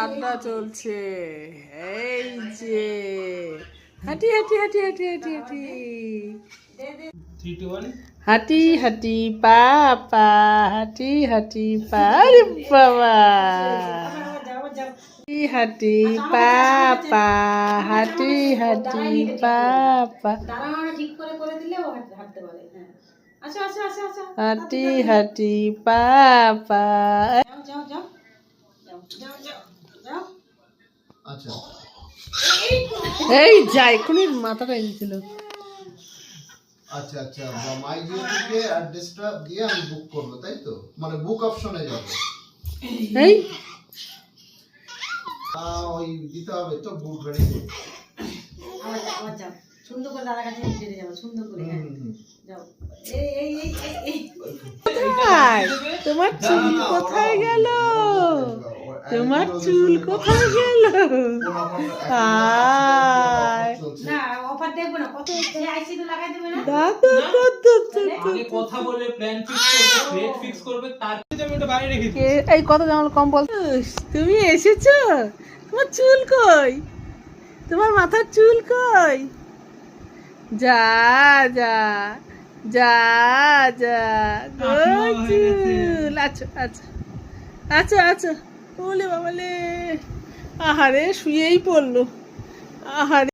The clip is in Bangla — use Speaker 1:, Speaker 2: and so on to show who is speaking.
Speaker 1: আড্ডা চলছে। এই যে হাঁটি হাঁটি হাঁটি হাঁটি হাঁটি হাঁটি হাঁটি হাঁটি পা পা হাঁটি হাঁটি পা। আরে বাবা, হাঁটি পা পা হাঁটি হাঁটি পা পা হাঁটি হাঁটি পা পা। এই যাই এখনই মাথাটা এনেছিল।
Speaker 2: আচ্ছা আচ্ছা, মাই জিও থেকে অ্যাড্রেসটা দিয়ে আমি বুক করব, তাই তো? মানে বুক অপশনে যাব।
Speaker 1: এই
Speaker 2: ওই দিতে হবে তো, বুক রেডি করব।
Speaker 3: আবার যাও সুন্দর করে দাদার কাছে নিয়ে যাও, সুন্দর করে। হ্যাঁ যাও। এই এই এই এই
Speaker 1: তোমার চুল কোথায় গেল? তোমার চুল কোথায় গেল?
Speaker 3: না অফার দেখবো না, কত আইসিডি লাগাই দেবে না।
Speaker 4: আগে কথা বলে প্ল্যান ফিক্স করবে, রেট ফিক্স করবে, তারপরে আমি ওটা বাইরে রেখে দিই।
Speaker 1: এই কত জামাল কম বল। তুমি এসেছো? তোমার চুল কই? তোমার মাথার চুল কই? যা যা যা যা চুল। আচ্ছা আচ্ছা আচ্ছা আচ্ছা। বলে বাবালে, আহারে শুয়েই পড়লো। আহারে।